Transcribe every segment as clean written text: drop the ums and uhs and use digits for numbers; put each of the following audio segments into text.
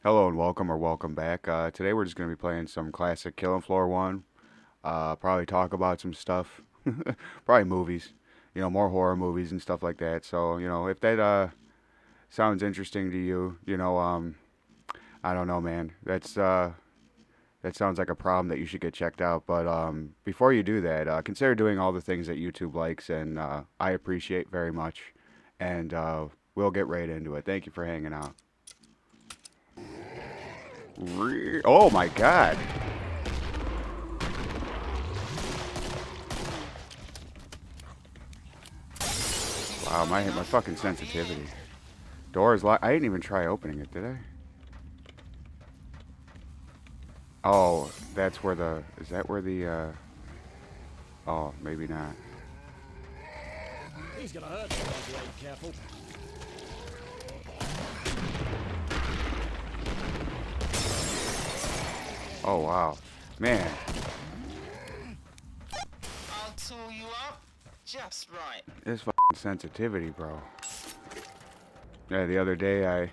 Hello and welcome or welcome back. Today we're just going to be playing some classic Killing Floor 1. Probably talk about some stuff. Probably movies. More horror movies and stuff like that. So, if that sounds interesting to you, I don't know, man. That sounds like a problem that you should get checked out. But before you do that, consider doing all the things that YouTube likes and I appreciate very much. And we'll get right into it. Thank you for hanging out. Oh my God. Wow, my fucking sensitivity. Door is locked. I didn't even try opening it, did I? Oh, that's where the. Is that where the? Oh, maybe not. He's gonna hurt you if you ain't careful. Oh wow, man. I'll tool you up just right. This fucking sensitivity, bro. Yeah, the other day I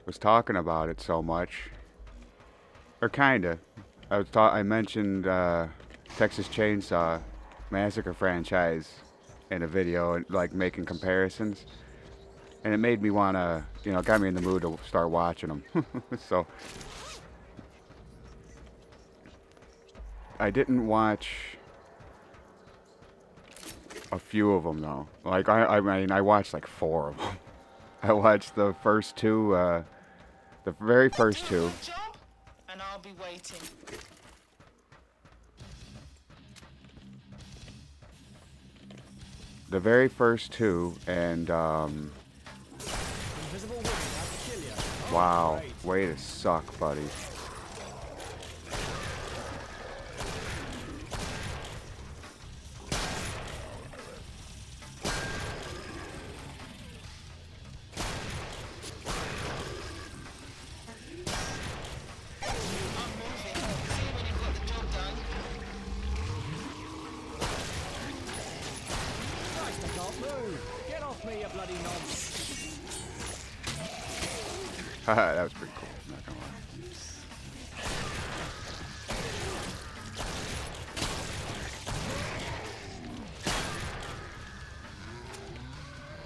was talking about it so much, or kinda. I mentioned Texas Chainsaw Massacre franchise in a video and like making comparisons, and it made me wanna, got me in the mood to start watching them. So I didn't watch a few of them though. Like I mean, I watched like four of them. I watched the first two, the very Do first a two. good job, and I'll be waiting. The very first two, and Invisible woman out to kill you. Oh, wow, great. way to suck, buddy. I'm moving. See when you've got the job done. Christ, I can't move. Get off me, you bloody nonce. Haha, that was pretty cool. Not gonna lie.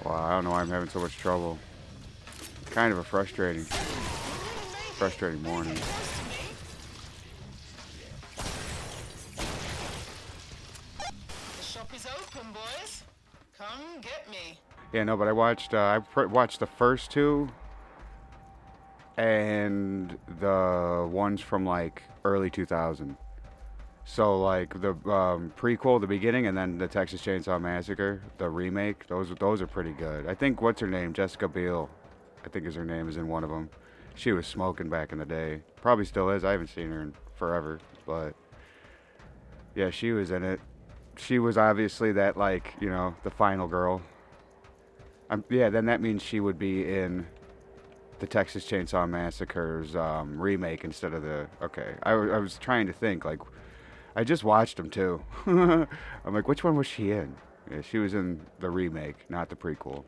Wow, I don't know why I'm having so much trouble. Kind of a frustrating morning. The shop is open, boys. Come get me. Yeah, no, but watched the first two and the ones from like early 2000. So like the prequel, the beginning, and then the Texas Chainsaw Massacre, the remake. Those are pretty good. I think what's her name, Jessica Biel, I think is her name, is in one of them. She was smoking back in the day. Probably still is. I haven't seen her in forever, but yeah, she was in it. She was obviously that like the final girl. Yeah, then that means she would be in the Texas Chainsaw Massacre's remake instead of the. Okay, I was trying to think like I just watched them too. I'm like, which one was she in? Yeah, she was in the remake, not the prequel.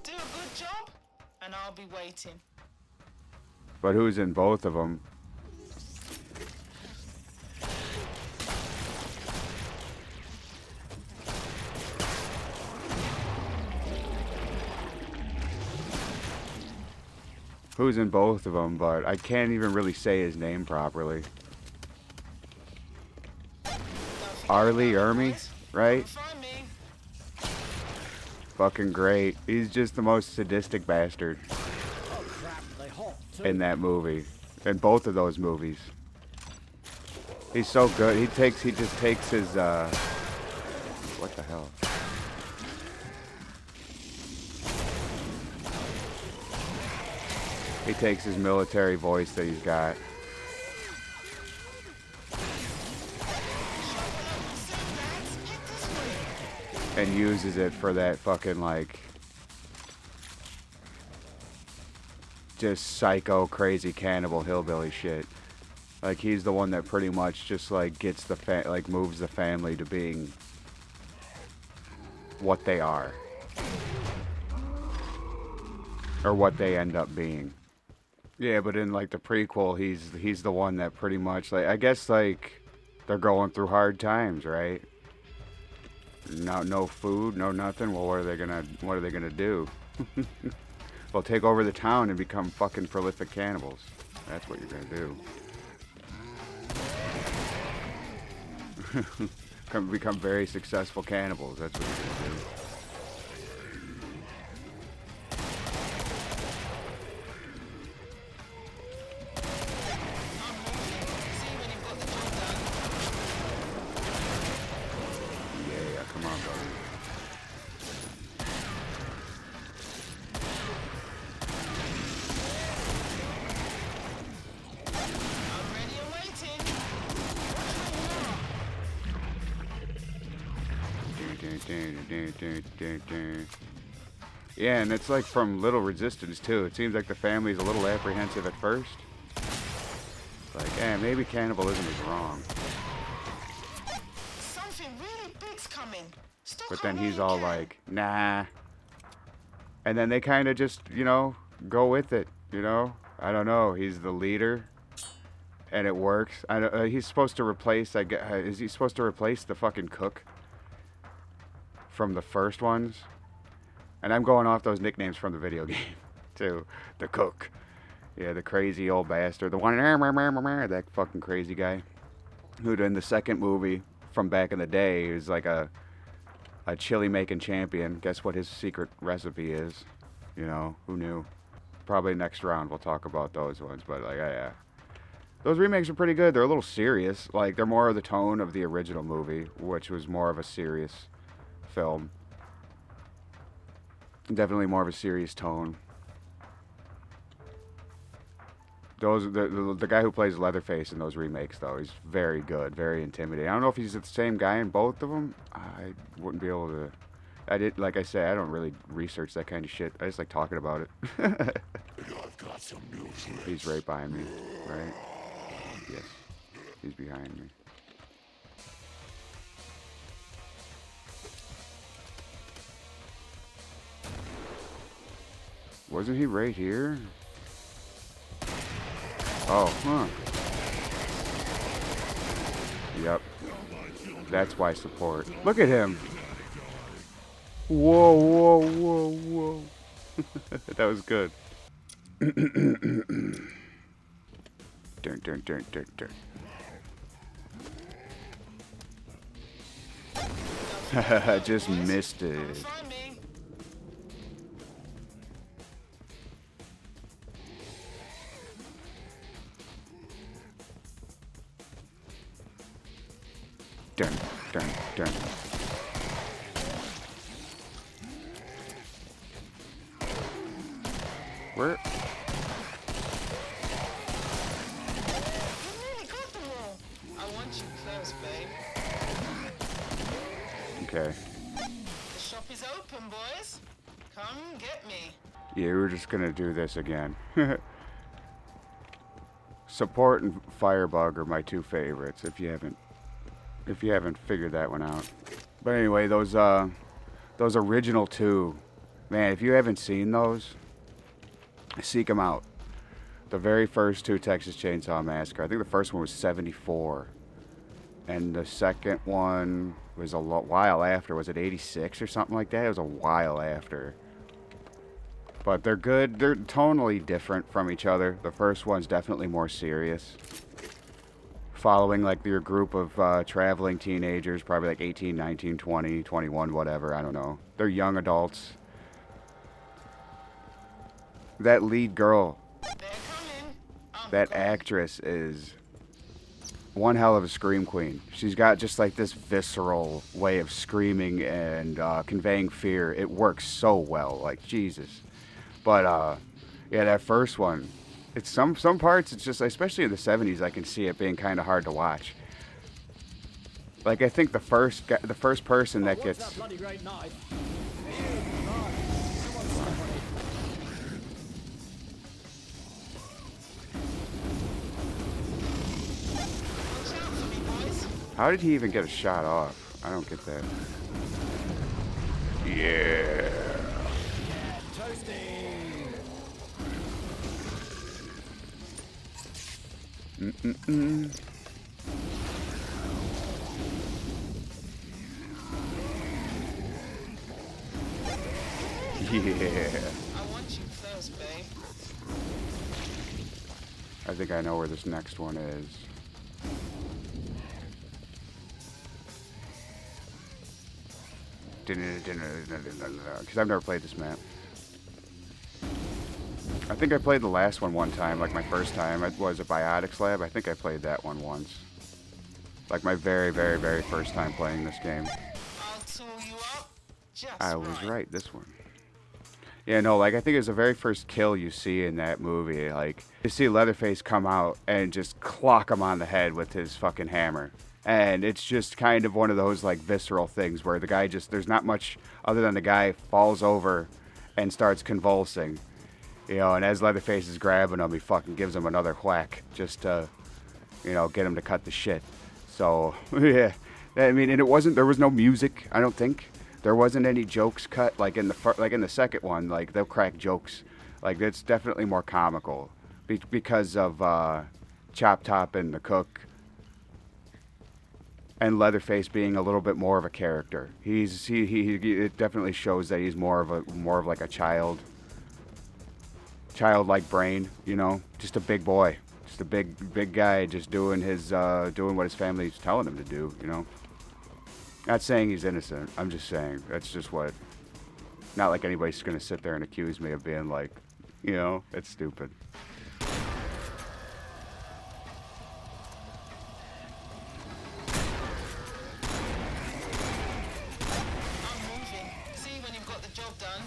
Do a good job, and I'll be waiting. But who's in both of them? Who's in both of them? But I can't even really say his name properly. Don't forget Arlie about it, Ermy, boys. right? Come find me. Fucking great. He's just the most sadistic bastard Oh crap, they hot too. in that movie. In both of those movies. He's so good. He just takes his what the hell? He takes his military voice that he's got and uses it for that fucking like just psycho crazy cannibal hillbilly shit. Like he's the one that pretty much just like gets like moves the family to being what they are or what they end up being. Yeah, but in like the prequel, he's the one that pretty much like I guess like they're going through hard times, right? No food, no nothing. Well, what are they gonna do? Well, take over the town and become fucking prolific cannibals. That's what you're gonna do. Become very successful cannibals. That's what you're gonna do. Yeah, come on, buddy. I'm ready and waiting. Yeah, and it's like from little resistance too. It seems like the family's a little apprehensive at first. Like, maybe cannibalism is wrong. Something really big's coming. Still But can't then he's really all get. like, nah. And then they kind of just, go with it, I don't know. He's the leader. And it works. He's supposed to replace, is he supposed to replace the fucking cook from the first ones? And I'm going off those nicknames from the video game, too. The cook. Yeah, the crazy old bastard. The one, that fucking crazy guy. Who in the second movie from back in the day is like a chili making champion. Guess what his secret recipe is? Who knew? Probably next round we'll talk about those ones. But like, yeah. Those remakes are pretty good. They're a little serious. Like, they're more of the tone of the original movie, which was more of a serious film. Definitely more of a serious tone. The guy who plays Leatherface in those remakes, though, he's very good, very intimidating. I don't know if he's the same guy in both of them. I wouldn't be able to. Like I say, I don't really research that kind of shit. I just like talking about it. I've got some news. He's right behind me, right? Yes, he's behind me. Wasn't he right here? Oh, huh. Yep. That's why support. Look at him. Whoa, whoa, whoa, whoa. That was good. Dun, dun, dun, dun, dun. Just missed it. Find me. Dun, dun, dun. Where? You nearly got them all. I want you close, babe. Okay. The shop is open, boys. Come get me. Yeah, we're just gonna do this again. Support and Firebug are my two favorites. If you haven't figured that one out. But anyway, those original two, man. If you haven't seen those, seek them out. The very first two Texas Chainsaw Massacre. I think the first one was '74, and the second one was a while after. Was it '86 or something like that? It was a while after. But they're good. They're tonally different from each other. The first one's definitely more serious. Following like your group of traveling teenagers, probably like 18, 19, 20, 21, whatever. I don't know. They're young adults. That lead girl, They're coming. that actress is one hell of a scream queen. She's got just like this visceral way of screaming and conveying fear. It works so well. Like, Jesus. But yeah, that first one, it's some parts. It's just, especially in the '70s, I can see it being kind of hard to watch. Like, I think the first person that What's gets that bloody great knife? Someone's somebody. Watch out for me, boys. how did he even get a shot off? I don't get that. Yeah. Toasty. Mm-mm-mm. Yeah. I want you first, babe. I think I know where this next one is. Because I've never played this map. I think I played the last one time, like my first time. It was a Biotics Lab. I think I played that one once. Like my very, very, very first time playing this game. I'll tool you up just I was right, this one. Yeah, no, like I think it was the very first kill you see in that movie. Like, you see Leatherface come out and just clock him on the head with his fucking hammer. And it's just kind of one of those like visceral things where the guy just, there's not much other than the guy falls over and starts convulsing. You know, and as Leatherface is grabbing him, he fucking gives him another whack just to, you know, get him to cut the shit. So, yeah. I mean, and it wasn't, there was no music, I don't think. There wasn't any jokes cut like in the second one. Like they'll crack jokes, like it's definitely more comical because of Chop Top and the Cook, and Leatherface being a little bit more of a character. He it definitely shows that he's more of like a childlike brain. You know, just a big boy, just a big guy, just doing doing what his family's telling him to do. You know. Not saying he's innocent. I'm just saying that's just what. Not like anybody's gonna sit there and accuse me of being like, you know, it's stupid. I'm moving. See when you've got the job done.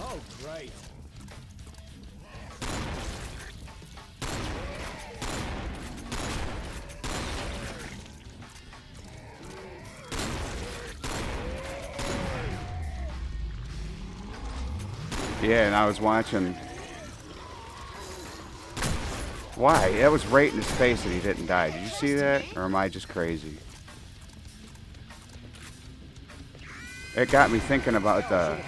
Oh, great. Yeah, and I was watching. Why? That was right in his face that he didn't die. Did you see that? Or am I just crazy? It got me thinking about the.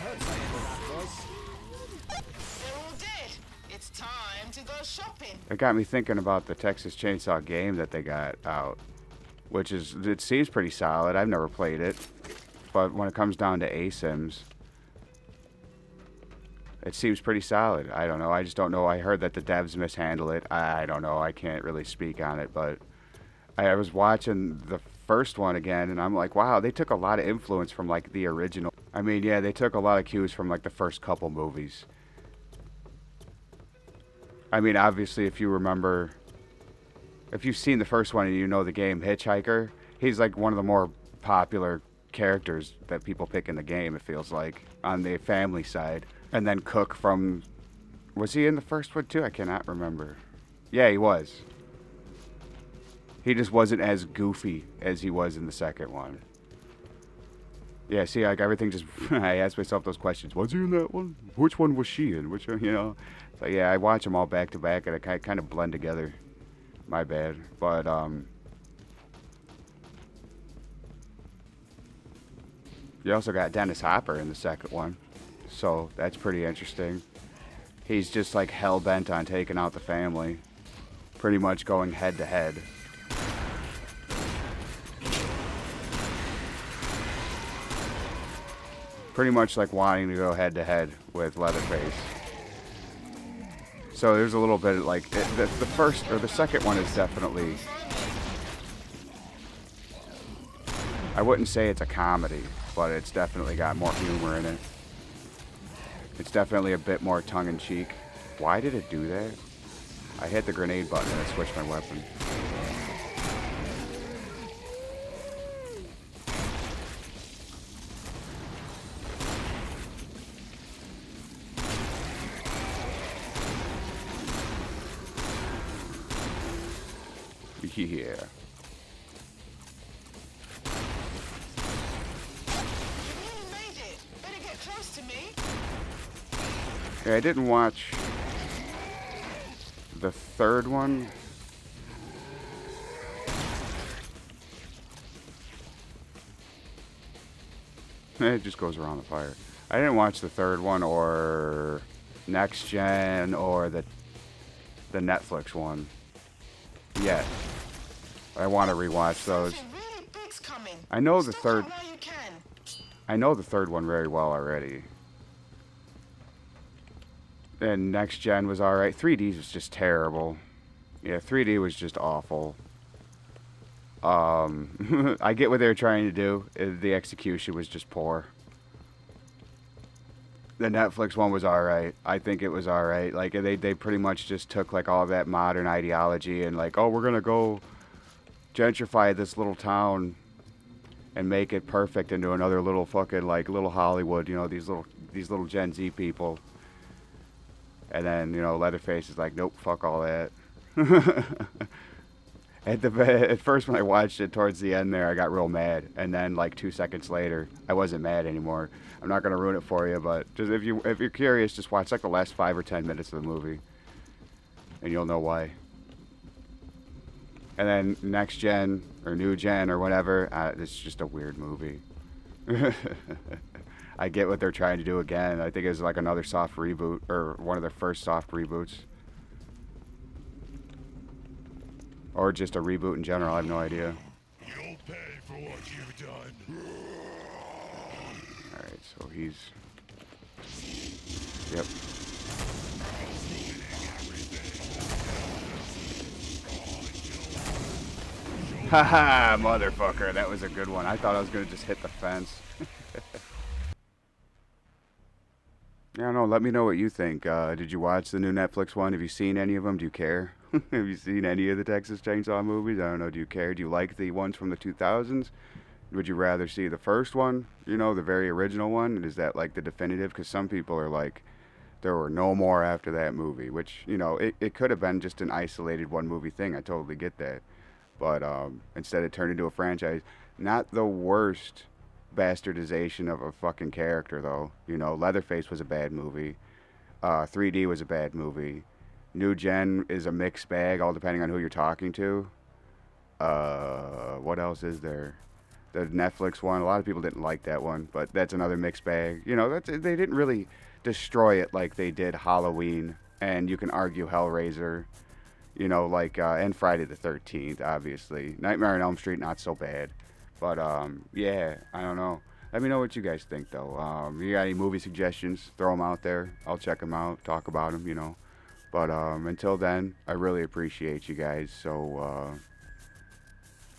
They're all dead. It's time to go shopping. It got me thinking about the Texas Chainsaw game that they got out, which is, it seems pretty solid. I've never played it, but when it comes down to ASIMs, it seems pretty solid. I don't know. I just don't know. I heard that the devs mishandle it. I don't know. I can't really speak on it, but I was watching the first one again, and I'm like, wow, they took a lot of influence from like the original. I mean, yeah, they took a lot of cues from like the first couple movies. I mean, obviously, if you remember, if you've seen the first one and you know the game Hitchhiker, he's like one of the more popular characters that people pick in the game, it feels like, on the family side. And then Cook from, was he in the first one too? I cannot remember. Yeah, he was. He just wasn't as goofy as he was in the second one. Yeah, see, like everything just, I asked myself those questions. Was he in that one? Which one was she in? Which one, you know? So yeah, I watch them all back to back and it kind of blend together. My bad. But, you also got Dennis Hopper in the second one. So that's pretty interesting. He's just like hell-bent on taking out the family. Pretty much going head to head. Pretty much like wanting to go head to head with Leatherface. So there's a little bit of like, the first, or the second one is definitely, I wouldn't say it's a comedy, but it's definitely got more humor in it. It's definitely a bit more tongue-in-cheek. Why did it do that? I hit the grenade button and it switched my weapon. Yeah. You made it. Better get close to me. Yeah, I didn't watch the third one. It just goes around the fire. I didn't watch the third one or Next Gen or the Netflix one yet. I want to rewatch those. Something really big's coming. I know the Stock third. up while you can. I know the third one very well already. And Next Gen was alright. 3D was just terrible. Yeah, 3D was just awful. I get what they were trying to do. The execution was just poor. The Netflix one was alright. I think it was alright. Like they pretty much just took like all that modern ideology and like, oh, we're gonna go gentrify this little town and make it perfect into another little fucking like little Hollywood. You know, these little Gen Z people. And then, you know, Leatherface is like, nope, fuck all that. At first, when I watched it towards the end there, I got real mad. And then, like 2 seconds later, I wasn't mad anymore. I'm not gonna ruin it for you, but just if you're curious, just watch like the last 5 or 10 minutes of the movie, and you'll know why. And then Next Gen or New Gen or whatever, it's just a weird movie. I get what they're trying to do again. I think it's like another soft reboot or one of their first soft reboots. Or just a reboot in general, I have no idea. You'll pay for what you've done. Alright, so he's... Yep. Haha, motherfucker, that was a good one. I thought I was gonna just hit the fence. Yeah, no, let me know what you think. Did you watch the new Netflix one? Have you seen any of them? Do you care? Have you seen any of the Texas Chainsaw movies? I don't know, do you care? Do you like the ones from the 2000s? Would you rather see the first one, you know, the very original one? Is that like the definitive? Because some people are like, there were no more after that movie, which, you know, it could have been just an isolated one movie thing. I totally get that. But instead it turned into a franchise. Not the worst bastardization of a fucking character, though. You know, Leatherface was a bad movie. 3D was a bad movie. New Gen is a mixed bag, all depending on who you're talking to. What else is there? The Netflix one, a lot of people didn't like that one, but that's another mixed bag. You know, they didn't really destroy it like they did Halloween, and you can argue Hellraiser, you know, like, and Friday the 13th, obviously. Nightmare on Elm Street, not so bad. But, yeah, I don't know. Let me know what you guys think, though. You got any movie suggestions? Throw them out there. I'll check them out, talk about them, you know. But until then, I really appreciate you guys. So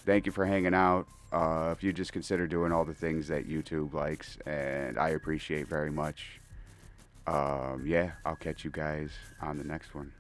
thank you for hanging out. If you just consider doing all the things that YouTube likes, and I appreciate very much. Yeah, I'll catch you guys on the next one.